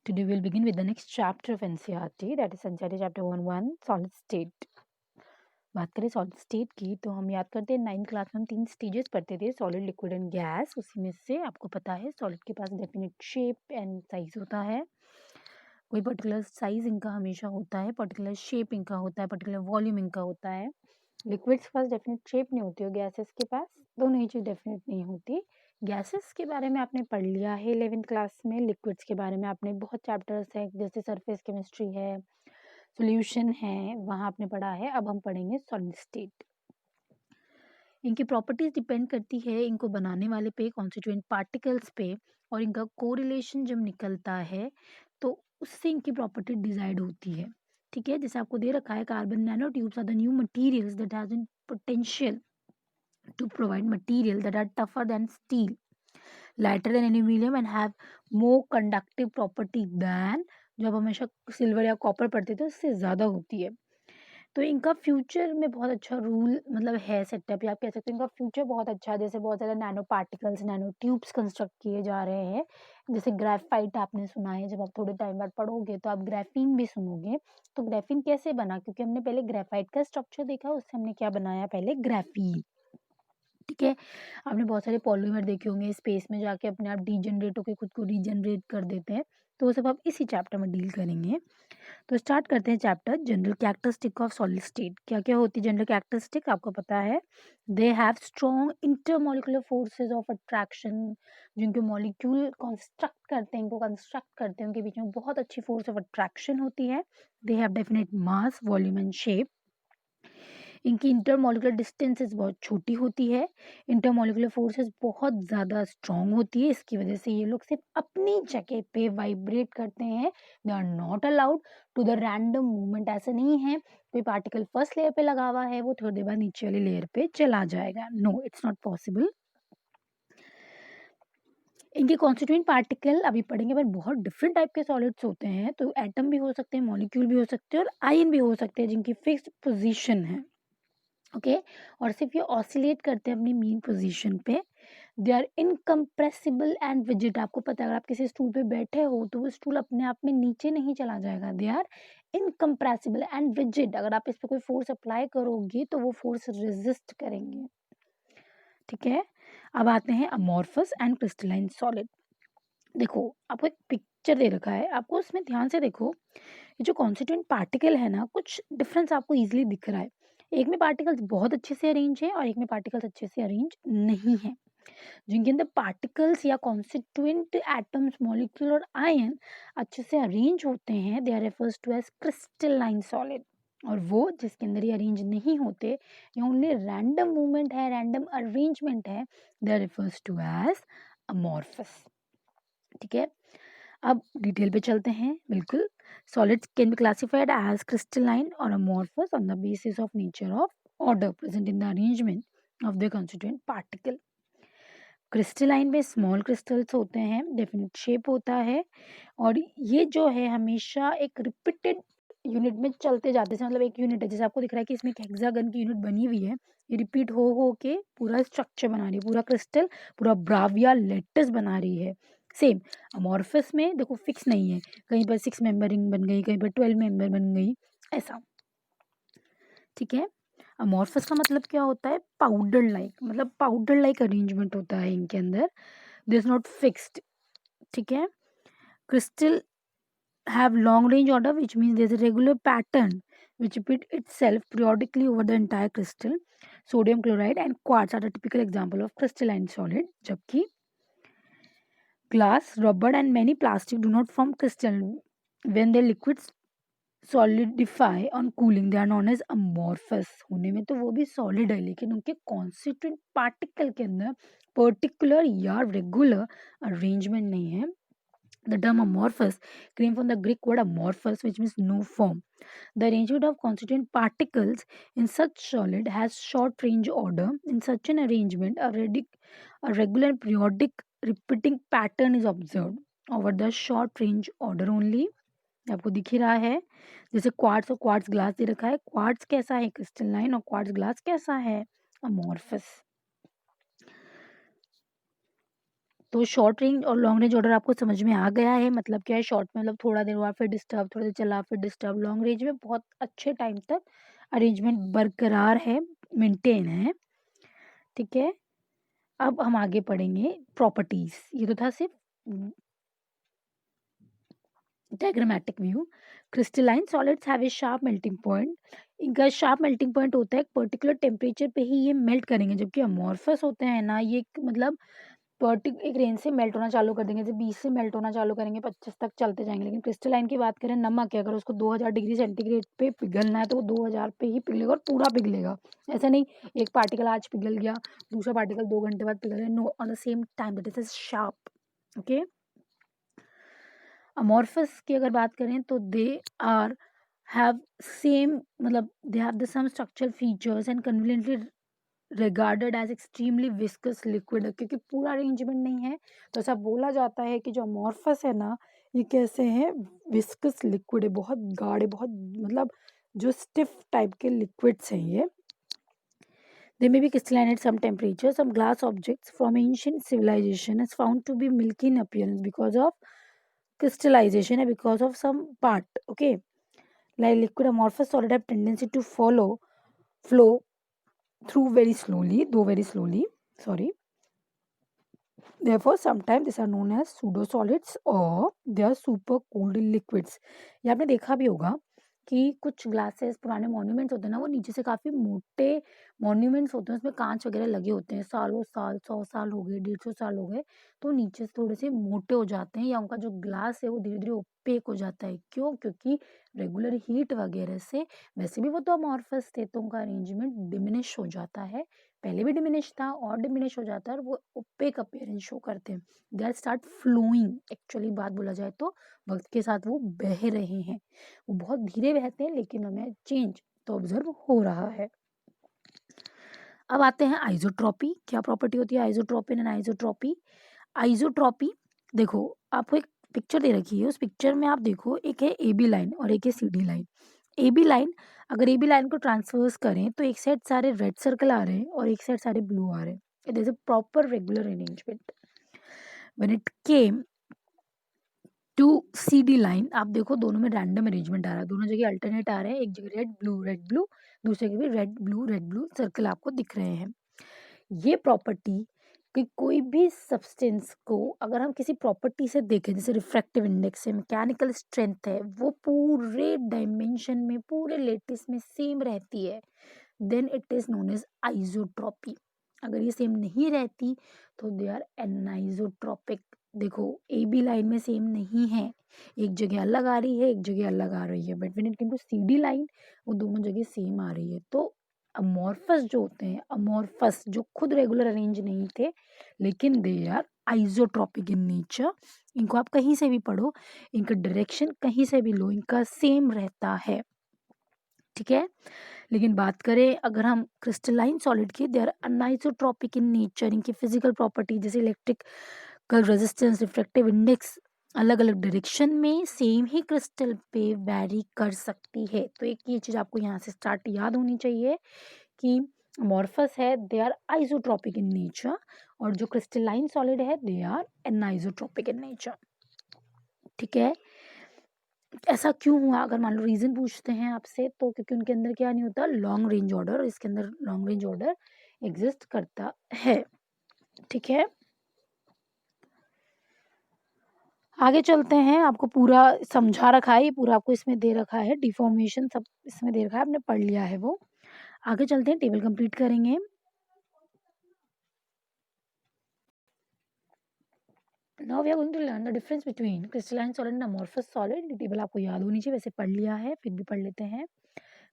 Today we'll begin with the next chapter of NCERT, that is NCERT chapter 1 solid state. बात करें solid state की तो हम याद करते हैं 9th क्लास में हम 3 स्टेजेस पढ़ते थे, सॉलिड, लिक्विड एंड गैस। उसी में से आपको पता है सॉलिड के पास डेफिनेट शेप एंड साइज होता है, कोई पर्टिकुलर साइज इनका हमेशा होता है, पर्टिकुलर शेप इनका होता है, पर्टिकुलर वॉल्यूम इनका होता है। लिक्विड्स के पास डेफिनेट शेप नहीं होती, और गैसेस के पास दोनों ही चीज़ डेफिनेट नहीं होती। गैसेस के बारे में आपने पढ़ लिया है 11th क्लास में। लिक्विड्स के बारे में आपने बहुत चैप्टर्स है, जैसे सरफेस केमिस्ट्री है, सॉल्यूशन है, वहाँ आपने पढ़ा है। अब हम पढ़ेंगे सॉलिड स्टेट। इनकी प्रॉपर्टीज डिपेंड करती है इनको बनाने वाले पे, कॉन्स्टिट्यूएंट पार्टिकल्स पे, और इनका कोरिलेशन जब निकलता है तो उससे इनकी प्रॉपर्टी डिसाइड होती है। ठीक है, जैसे आपको दे रखा है carbon nano tubes are the new materials that has in potential to provide material that are tougher than steel, lighter than aluminium and have more conductive property than, जो अब हमेशा सिल्वर या कॉपर पढ़ते थे उससे ज़्यादा होती है। तो इनका फ्यूचर में बहुत अच्छा रूल मतलब है सेटअप, या आप कह सकते हैं इनका फ्यूचर बहुत अच्छा है। जैसे बहुत ज़्यादा nano particles, nano tubes construct किए जा रहे हैं। जैसे ग्रेफाइट आपने सुना है, जब आप थोड़े टाइम बाद पढ़ोगे तो आप ग्राफीन भी सुनोगे। तो ग्राफीन कैसे बना, क्योंकि हमने पहले ग्रेफाइट का स्ट्रक्चर देखा, उससे हमने क्या बनाया, पहले ग्राफीन। ठीक है, आपने बहुत सारे पॉलीमर देखे होंगे स्पेस में जाके अपने आप डीजनरेट होकर खुद को रीजनरेट कर देते हैं, तो वो सब आप इसी चैप्टर में डील करेंगे। तो स्टार्ट करते हैं chapter general characteristic of solid state. क्या क्या होती है जनरल कैरेक्टरिस्टिक, आपको पता है। They have strong intermolecular forces of attraction, जिनके मॉलिक्यूल कंस्ट्रक्ट करते हैं, इनको कंस्ट्रक्ट करते हैं, उनके बीच में बहुत अच्छी फोर्स ऑफ अट्रैक्शन होती है। They have definite mass, volume and shape. इनकी इंटरमोलिकुलर डिस्टेंसेस बहुत छोटी होती है। इंटरमोलिकुलर फोर्सेस बहुत ज़्यादा स्ट्रॉन्ग होती है, इसकी वजह से ये लोग सिर्फ अपनी जगह पे वाइब्रेट करते हैं। They are not allowed to the random movement. ऐसा नहीं है कोई पार्टिकल फर्स्ट लेयर पे लगा हुआ है वो थोड़ी देर बाद नीचे वाली लेयर पे चला जाएगा, नो, इट्स नॉट पॉसिबल। इनके कॉन्स्टिट्यूएंट पार्टिकल अभी पढ़ेंगे, पर बहुत डिफरेंट टाइप के सॉलिड्स होते हैं। तो एटम भी हो सकते हैं, मॉलिक्यूल भी हो सकते हैं, और आयन भी हो सकते हैं जिनकी फिक्स्ड पोजीशन है। ओके, और सिर्फ ये ऑसिलेट करते हैं अपनी मीन पोजीशन पे। They are incompressible and rigid. आपको पता है अगर आप किसी स्टूल पे बैठे हो तो वो स्टूल अपने आप में नीचे नहीं चला जाएगा। They are incompressible and rigid. अगर आप इस पे कोई फोर्स अप्लाई करोगे तो वो फोर्स रेजिस्ट करेंगे। ठीक है, अब आते हैं अमॉर्फस एंड क्रिस्टलाइन सॉलिड। देखो आपको एक पिक्चर दे रखा है, आपको उसमें ध्यान से देखो, ये जो कॉन्स्टिट्यूएंट पार्टिकल है ना, कुछ डिफरेंस आपको इजीली दिख रहा है। एक में पार्टिकल्स बहुत अच्छे से अरेंज है और एक में पार्टिकल्स अच्छे से अरेंज नहीं है। जिनके अंदर पार्टिकल्स या कॉन्स्टिट्यूएंट एटम्स, मॉलिक्यूल और आयन अच्छे से अरेंज होते हैं, they are refers to as crystalline solid. और वो जिसके अंदर ये अरेंज नहीं होते, ये ओनली रैंडम मूवमेंट है, रैंडम अरेंजमेंट है, they are refers to as amorphous. ठीक है, अब डिटेल पे चलते हैं। बिल्कुल, solids can be classified as crystalline और amorphous on the basis of nature of order present in the arrangement of the constituent particle. Crystalline में स्मॉल क्रिस्टल्स होते हैं, डेफिनेट शेप होता है, और ये जो है हमेशा एक रिपीटेड यूनिट में चलते जाते हैं। मतलब एक यूनिट है, जैसे आपको दिख रहा है कि इसमें एक हेक्सागन की यूनिट बनी हुई है, ये रिपीट हो के पूरा स्ट्रक्चर बना रही है, पूरा क्रिस्टल, पूरा ब्राविया लेटिस बना रही है। सेम अमॉर्फस में देखो फिक्स नहीं है, कहीं पर 6 मेंबरिंग बन गई, कहीं पर 12 मेंबर बन गई, ऐसा। ठीक है, अमॉर्फस का मतलब क्या होता है, पाउडर लाइक, मतलब पाउडर लाइक अरेंजमेंट होता है इनके अंदर, दिस इज नॉट फिक्स्ड। ठीक है, crystal have long range order, which means there's a regular pattern which repeat itself periodically over the entire crystal. Sodium chloride and quartz are the typical example of crystalline solid, जबकि glass, rubber and many plastic do not form crystal. When the liquids solidify on cooling, they are known as amorphous. होने में तो वो भी solid है, लेकिन उनके constituent particle के अंदर particular या regular arrangement नहीं है। The term amorphous came from the Greek word amorphous, which means no form. The arrangement of constituent particles in such solid has short range order. In such an arrangement, a regular periodic repeating pattern is observed over the short range order only. आपको दिख ही रहा है, जैसे quartz और quartz glass दे रखा है, quartz कैसा है, क्रिस्टलाइन, और क्वार्ट्स ग्लास कैसा है, अमॉर्फस। तो शॉर्ट रेंज और लॉन्ग रेंज ऑर्डर आपको समझ में आ गया है। मतलब क्या है, शॉर्ट में मतलब थोड़ा देर हुआ फिर डिस्टर्ब, थोड़ा देर चला फिर डिस्टर्ब। लॉन्ग रेंज में बहुत अच्छे टाइम तक अरेंजमेंट बरकरार है, मेंटेन है। ठीक है, अब हम आगे पढ़ेंगे प्रॉपर्टीज। ये तो था सिर्फ diagrammatic view. Crystalline solids have a sharp melting point. इनका शार्प मेल्टिंग पॉइंट होता है, एक पर्टिकुलर टेम्परेचर पे ही ये मेल्ट करेंगे। जबकि अमॉर्फस होते हैं ना, ये मतलब एक रेंज से मेल्ट होना चालू कर देंगे, जैसे 20 से मेल्ट होना चालू करेंगे, 25 तक चलते जाएंगे। लेकिन क्रिस्टलाइन की बात करें, नमक है, अगर उसको 2000 डिग्री सेंटीग्रेड पे पिघलना है तो वो 2000 पे ही पिघलेगा और पूरा पिघलेगा। ऐसा नहीं एक पार्टिकल आज पिघल गया, दूसरा पार्टिकल 2 घंटे बाद पिघल गया। No, on the same time, that is sharp. Okay, amorphous की अगर बात करें तो दे आर हैव सेम, मतलब they have the some structural features and conveniently regarded as extremely viscous liquid. क्योंकि पूरा अरेंजमेंट नहीं है तो ऐसा बोला जाता है कि जो अमॉर्फस है ना, ये कैसे है, विस्कस लिक्विड है, बहुत गाढ़े, बहुत मतलब जो स्टिफ टाइप के लिक्विड्स हैं ये। They may be crystalline at some temperature. Some glass objects from ancient civilization is found to be milky in appearance because of crystallization and because of some part. Okay, like liquid amorphous solid have tendency to flow through very slowly, though very slowly. Sorry. Therefore, sometimes these are known as pseudo solids or they are super cooled liquids. ये आपने देखा भी होगा कि कुछ glasses, पुराने monuments होते हैं ना, वो नीचे से काफ़ी मोटे मॉन्यूमेंट्स होते हैं, उसमें कांच वगैरह लगे होते हैं, सालों साल, 100 साल हो गए, 150 साल हो गए, तो नीचे से थोड़े से मोटे हो जाते हैं या उनका जो ग्लास है वो धीरे धीरे ओपेक हो जाता है। क्यों? क्योंकि रेगुलर हीट वगैरह से, वैसे भी वो तो अमॉर्फस थे तो उनका अरेंजमेंट डिमिनिश हो जाता है, पहले भी डिमिनिश था और डिमिनिश हो जाता है, और वो ओपेक अपीयरेंस शो करते हैं। They are start flowing, actually बात बोला जाए तो वक्त के साथ वो बह रहे हैं। वो बहुत धीरे बहते हैं लेकिन हमें चेंज तो ऑब्जर्व हो रहा है। अब आते हैं आइसोट्रॉपी। क्या प्रॉपर्टी होती है आइसोट्रॉपिन एंड आइसोट्रॉपी? आइसोट्रॉपी, देखो आपको एक पिक्चर दे रखी है, उस पिक्चर में आप देखो, एक है ए बी लाइन और एक है C D line. A B line, अगर ए बी लाइन को ट्रांसफर्स करें तो एक साइड सारे रेड सर्कल आ रहे हैं और एक साइड सारे ब्लू आ रहे हैं। It is a proper regular arrangement. When it came to C D line, आप देखो दोनों में रैंडम अरेंजमेंट आ रहा है, दोनों जगह अल्टरनेट आ रहे हैं, एक जगह रेड ब्लू, दूसरे जगह भी रेड ब्लू सर्कल आपको दिख रहे हैं। ये प्रॉपर्टी कि कोई भी सब्सटेंस को अगर हम किसी प्रॉपर्टी से देखें, जैसे रिफ्रैक्टिव इंडेक्स है, मैकेनिकल स्ट्रेंथ है, वो पूरे डायमेंशन में, पूरे लेटिस में सेम रहती है, then it is known as isotropy. अगर ये सेम नहीं रहती तो दे आर एनाइसोट्रॉपिक। देखो ए बी लाइन में सेम नहीं है, एक जगह अलग आ रही है, एक जगह अलग आ रही है, but when it come to C D line वो दोनों जगह सेम आ रही है। तो अमॉर्फस जो होते हैं, अमॉर्फस जो खुद रेगुलर अरेंज नहीं थे लेकिन they are isotropic in nature. इनको आप कहीं से भी पढ़ो, इनका डायरेक्शन कहीं से भी लो, इनका सेम रहता है। ठीक है, लेकिन बात करें अगर हम क्रिस्टलाइन सॉलिड की, दे आर अनआइसोट्रॉपिक इन नेचर। इनकी फिजिकल प्रॉपर्टी जैसे इलेक्ट्रिकल रेजिस्टेंस, रिफ्रैक्टिव इंडेक्स अलग अलग डायरेक्शन में सेम ही क्रिस्टल पे वैरी कर सकती है। तो एक ये चीज आपको यहाँ से स्टार्ट याद होनी चाहिए कि अमॉर्फस है, they are isotropic in nature, और जो क्रिस्टलाइन सॉलिड है they are anisotropic in nature. ठीक है, ऐसा क्यों हुआ? अगर मान लो रीजन पूछते हैं आपसे तो क्योंकि उनके अंदर क्या नहीं होता, लॉन्ग रेंज ऑर्डर, और इसके अंदर लॉन्ग रेंज ऑर्डर एग्जिस्ट करता है। ठीक है, आगे चलते हैं। आपको पूरा समझा रखा है, ये पूरा आपको इसमें दे रखा है, डिफॉर्मेशन सब इसमें दे रखा है, आपने पढ़ लिया है वो। आगे चलते हैं, टेबल कंप्लीट करेंगे। Now we are going to learn the difference between crystalline solid and amorphous solid. ये टेबल आपको याद होनी चाहिए, वैसे पढ़ लिया है फिर भी पढ़ लेते हैं।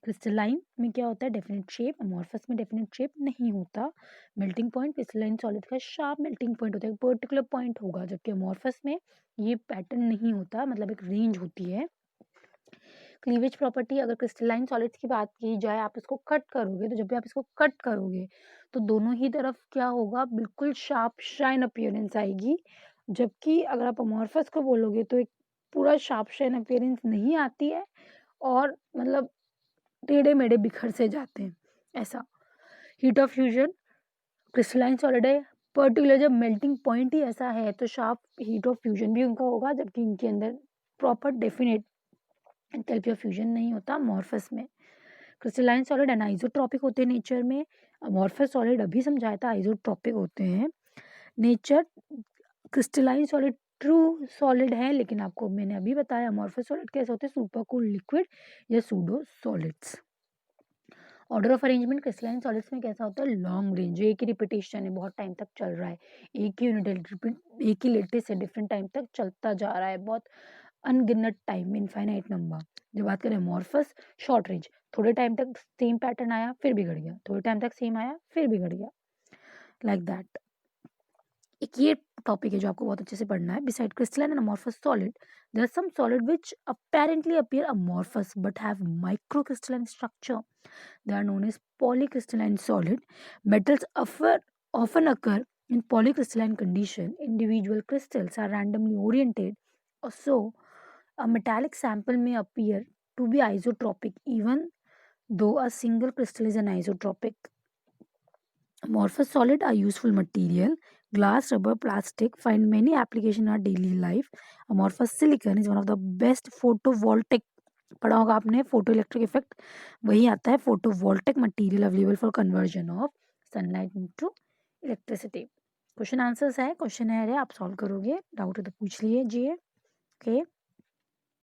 क्रिस्टलाइन में क्या होता है, डेफिनेट शेप, अमॉर्फस में डेफिनेट शेप नहीं होता। मेल्टिंग पॉइंट क्रिस्टलाइन सॉलिड का शार्प मेल्टिंग पॉइंट होता है, एक पर्टिकुलर पॉइंट होगा, जबकि अमॉर्फस में ये पैटर्न नहीं होता, मतलब एक रेंज होती है। क्लीवेज प्रॉपर्टी, अगर क्रिस्टलाइन सॉलिड्स की बात की जाए, आप इसको कट करोगे तो जब भी आप इसको कट करोगे तो दोनों ही तरफ क्या होगा, बिल्कुल शार्प शाइन अपीयरेंस आएगी। जबकि अगर आप अमॉर्फस को बोलोगे तो एक पूरा शार्प शाइन अपीयरेंस नहीं आती है, और मतलब टेढ़े मेढ़े बिखर से जाते हैं ऐसा। Heat of fusion, crystalline solid है, पर्टिकुलर जब मेल्टिंग पॉइंट ही ऐसा है तो शार्प हीट ऑफ फ्यूजन भी उनका होगा, जबकि इनके अंदर proper definite enthalpy of fusion नहीं होता अमॉर्फस में। क्रिस्टलाइन सॉलिड अनाइसोट्रॉपिक होते हैं नेचर में, अमॉर्फस सॉलिड अभी समझाया था आइसोट्रॉपिक होते हैं। Nature crystalline solid true solid है, लेकिन आपको मैंने अभी बताया अमॉर्फस सॉलिड कैसे होते हैं, सुपर कूल लिक्विड या pseudo solids. Order of arrangement crystalline solids में कैसा होता है, लॉन्ग रेंज, एक ही रिपीटेशन है, बहुत टाइम तक चल रहा है, एक ही यूनिट रिपीट, एक ही लेटिस है, डिफरेंट टाइम तक चलता जा रहा है, बहुत अनगिनत टाइम, इनफाइनाइट नंबर। जब बात करें अमॉर्फस, शॉर्ट रेंज, थोड़े टाइम तक सेम पैटर्न आया फिर बिगड़ गया, थोड़े टाइम तक सेम आया फिर बिगड़ गया, लाइक दैट। एक ये टॉपिक है जो आपको बहुत अच्छे से पढ़ना है। Beside crystalline and amorphous solid, there are some solid which apparently appear amorphous but have microcrystalline structure. They are known as polycrystalline solid. Metals often occur in polycrystalline condition. Individual crystals are randomly oriented, so a metallic sample may appear to be isotropic even though a single crystal is anisotropic. Amorphous solids are useful material. Glass, rubber, plastic find many applications in our daily life. Amorphous silicon is one of the best photovoltaic, पढ़ा होगा आपने photo electric effect, वही आता है photovoltaic material available for conversion of sunlight into electricity. Question answers है, question है आप solve करोगे, डाउट है तो पूछ लीजिए। ओके।